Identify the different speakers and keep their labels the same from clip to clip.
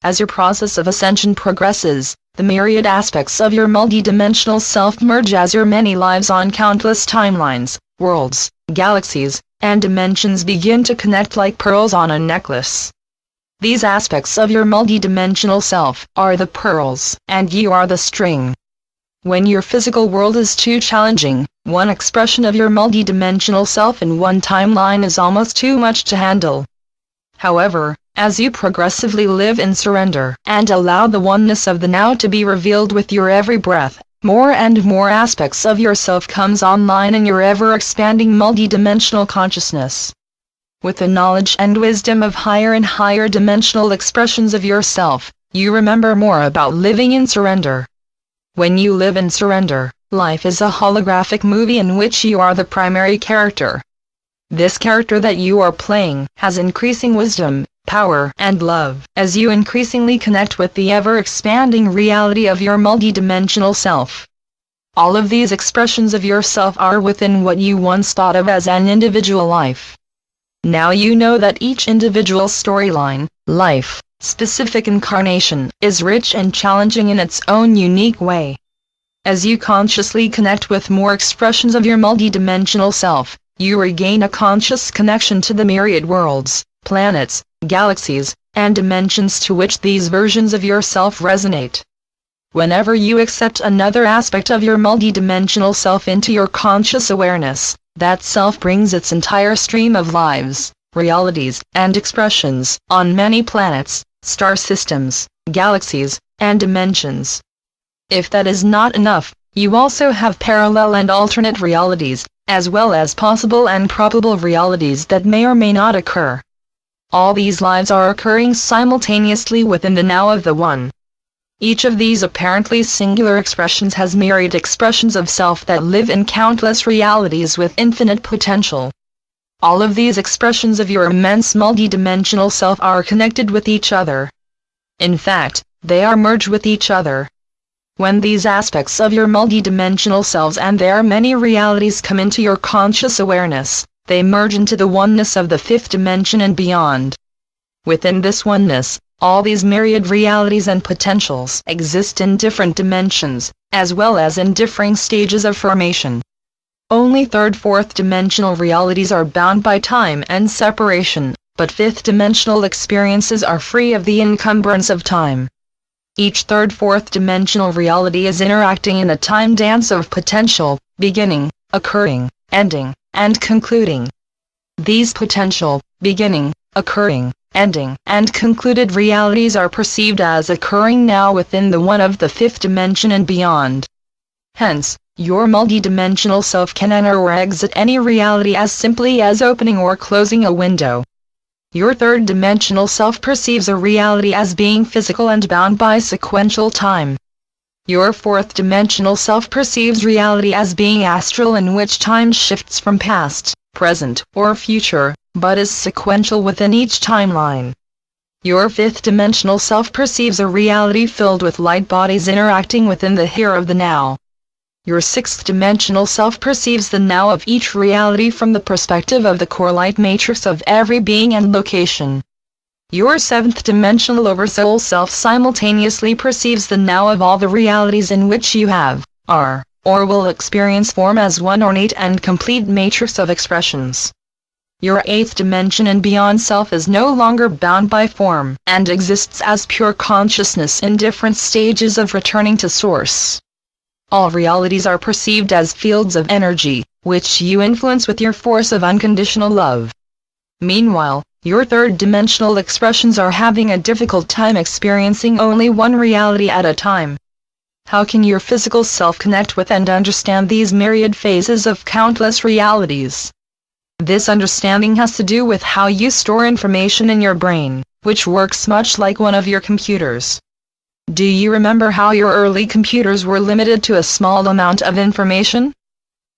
Speaker 1: As your process of ascension progresses, the myriad aspects of your multidimensional self merge as your many lives on countless timelines, worlds, galaxies, and dimensions begin to connect like pearls on a necklace. These aspects of your multidimensional self are the pearls, and you are the string. When your physical world is too challenging, one expression of your multidimensional self in one timeline is almost too much to handle. However, as you progressively live in surrender and allow the oneness of the now to be revealed with your every breath, more and more aspects of yourself comes online in your ever-expanding multidimensional consciousness. With the knowledge and wisdom of higher and higher dimensional expressions of yourself, you remember more about living in surrender. When you live in surrender, life is a holographic movie in which you are the primary character. This character that you are playing has increasing wisdom, power, and love as you increasingly connect with the ever-expanding reality of your multidimensional self. All of these expressions of yourself are within what you once thought of as an individual life. Now you know that each individual storyline, life, specific incarnation, is rich and challenging in its own unique way. As you consciously connect with more expressions of your multidimensional self, you regain a conscious connection to the myriad worlds, planets, galaxies, and dimensions to which these versions of yourself resonate. Whenever you accept another aspect of your multidimensional self into your conscious awareness, that self brings its entire stream of lives, realities, and expressions on many planets, star systems, galaxies, and dimensions. If that is not enough, you also have parallel and alternate realities, as well as possible and probable realities that may or may not occur. All these lives are occurring simultaneously within the now of the One. Each of these apparently singular expressions has myriad expressions of self that live in countless realities with infinite potential. All of these expressions of your immense multidimensional self are connected with each other. In fact, they are merged with each other. When these aspects of your multidimensional selves and their many realities come into your conscious awareness, they merge into the oneness of the fifth dimension and beyond. Within this oneness, all these myriad realities and potentials exist in different dimensions, as well as in differing stages of formation. Only third-fourth dimensional realities are bound by time and separation, but fifth-dimensional experiences are free of the encumbrance of time. Each third-fourth dimensional reality is interacting in a time dance of potential, beginning, occurring, ending, and concluding. These potential, beginning, occurring, ending, and concluded realities are perceived as occurring now within the one of the fifth dimension and beyond. Hence, your multidimensional self can enter or exit any reality as simply as opening or closing a window. Your third-dimensional self perceives a reality as being physical and bound by sequential time. Your fourth-dimensional self perceives reality as being astral, in which time shifts from past, present, or future, but is sequential within each timeline. Your fifth-dimensional self perceives a reality filled with light bodies interacting within the here of the now. Your sixth-dimensional self perceives the now of each reality from the perspective of the core light matrix of every being and location. Your seventh-dimensional oversoul self simultaneously perceives the now of all the realities in which you have, are, or will experience form as one ornate and complete matrix of expressions. Your eighth dimension and beyond self is no longer bound by form, and exists as pure consciousness in different stages of returning to source. All realities are perceived as fields of energy, which you influence with your force of unconditional love. Meanwhile, your third-dimensional expressions are having a difficult time experiencing only one reality at a time. How can your physical self connect with and understand these myriad phases of countless realities? This understanding has to do with how you store information in your brain, which works much like one of your computers. Do you remember how your early computers were limited to a small amount of information?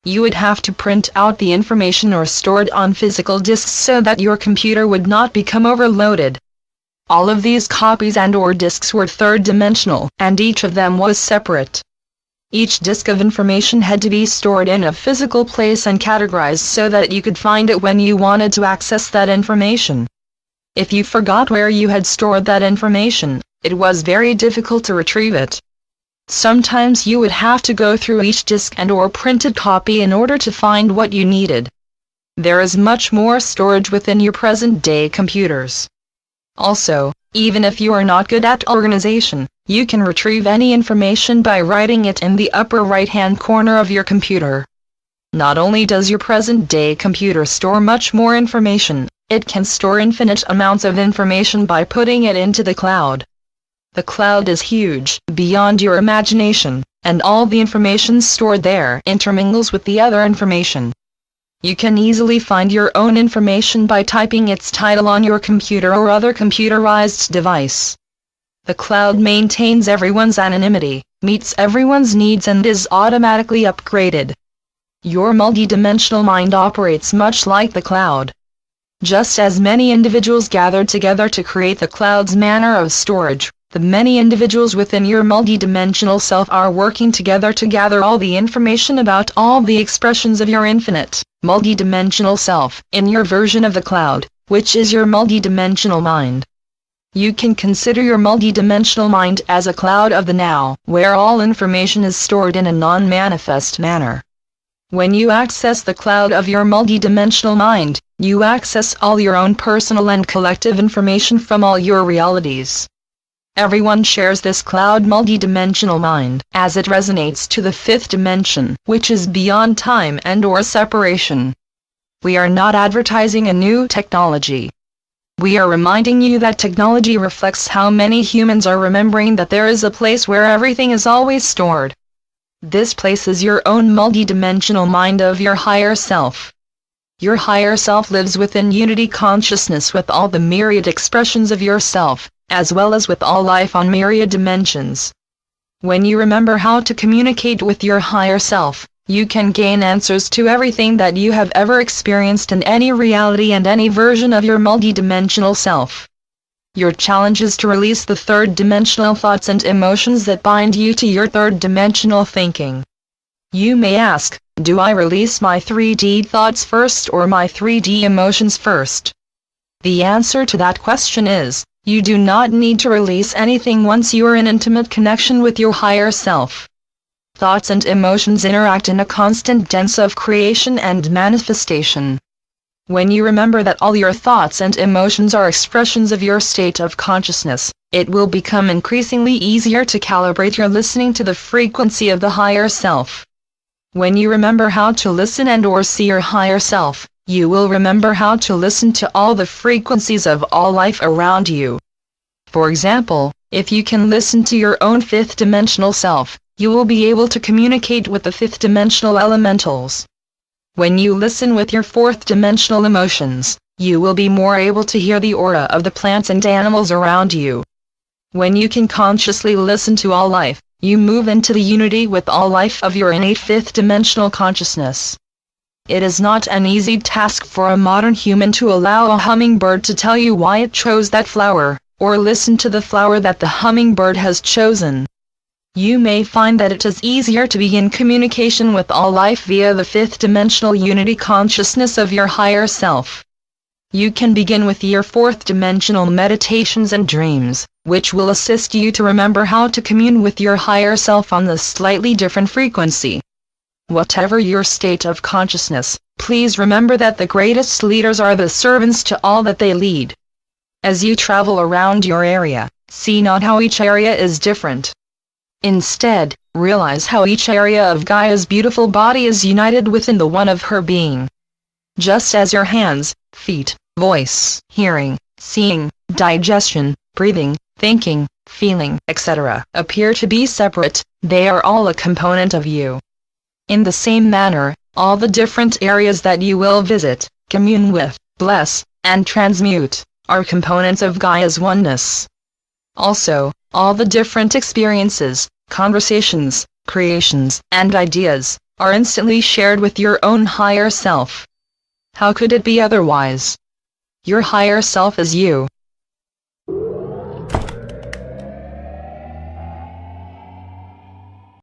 Speaker 1: You would have to print out the information or store it on physical disks so that your computer would not become overloaded. All of these copies and/or disks were third-dimensional, and each of them was separate. Each disk of information had to be stored in a physical place and categorized so that you could find it when you wanted to access that information. If you forgot where you had stored that information, it was very difficult to retrieve it. Sometimes you would have to go through each disk and/or printed copy in order to find what you needed. There is much more storage within your present-day computers. Also, even if you are not good at organization, you can retrieve any information by writing it in the upper right-hand corner of your computer. Not only does your present-day computer store much more information, it can store infinite amounts of information by putting it into the cloud. The cloud is huge, beyond your imagination, and all the information stored there intermingles with the other information. You can easily find your own information by typing its title on your computer or other computerized device. The cloud maintains everyone's anonymity, meets everyone's needs, and is automatically upgraded. Your multidimensional mind operates much like the cloud. Just as many individuals gathered together to create the cloud's manner of storage, the many individuals within your multidimensional self are working together to gather all the information about all the expressions of your infinite, multidimensional self, in your version of the cloud, which is your multidimensional mind. You can consider your multidimensional mind as a cloud of the now, where all information is stored in a non-manifest manner. When you access the cloud of your multidimensional mind, you access all your own personal and collective information from all your realities. Everyone shares this cloud multidimensional mind, as it resonates to the fifth dimension, which is beyond time and/or separation. We are not advertising a new technology. We are reminding you that technology reflects how many humans are remembering that there is a place where everything is always stored. This place is your own multidimensional mind of your higher self. Your higher self lives within unity consciousness with all the myriad expressions of yourself, as well as with all life on myriad dimensions. When you remember how to communicate with your higher self, you can gain answers to everything that you have ever experienced in any reality and any version of your multidimensional self. Your challenge is to release the third-dimensional thoughts and emotions that bind you to your third-dimensional thinking. You may ask, do I release my 3D thoughts first or my 3D emotions first? The answer to that question is, you do not need to release anything once you are in intimate connection with your higher self. Thoughts and emotions interact in a constant dance of creation and manifestation. When you remember that all your thoughts and emotions are expressions of your state of consciousness, it will become increasingly easier to calibrate your listening to the frequency of the higher self. When you remember how to listen and/or see your higher self, you will remember how to listen to all the frequencies of all life around you. For example, if you can listen to your own fifth-dimensional self, you will be able to communicate with the fifth-dimensional elementals. When you listen with your fourth-dimensional emotions, you will be more able to hear the aura of the plants and animals around you. When you can consciously listen to all life, you move into the unity with all life of your innate fifth-dimensional consciousness. It is not an easy task for a modern human to allow a hummingbird to tell you why it chose that flower, or listen to the flower that the hummingbird has chosen. You may find that it is easier to begin communication with all life via the fifth-dimensional unity consciousness of your higher self. You can begin with your fourth-dimensional meditations and dreams, which will assist you to remember how to commune with your higher self on the slightly different frequency. Whatever your state of consciousness, please remember that the greatest leaders are the servants to all that they lead. As you travel around your area, see not how each area is different. Instead, realize how each area of Gaia's beautiful body is united within the one of her being. Just as your hands, feet, voice, hearing, seeing, digestion, breathing, thinking, feeling, etc. appear to be separate, they are all a component of you. In the same manner, all the different areas that you will visit, commune with, bless, and transmute, are components of Gaia's oneness. Also, all the different experiences, conversations, creations, and ideas, are instantly shared with your own higher self. How could it be otherwise? Your higher self is you.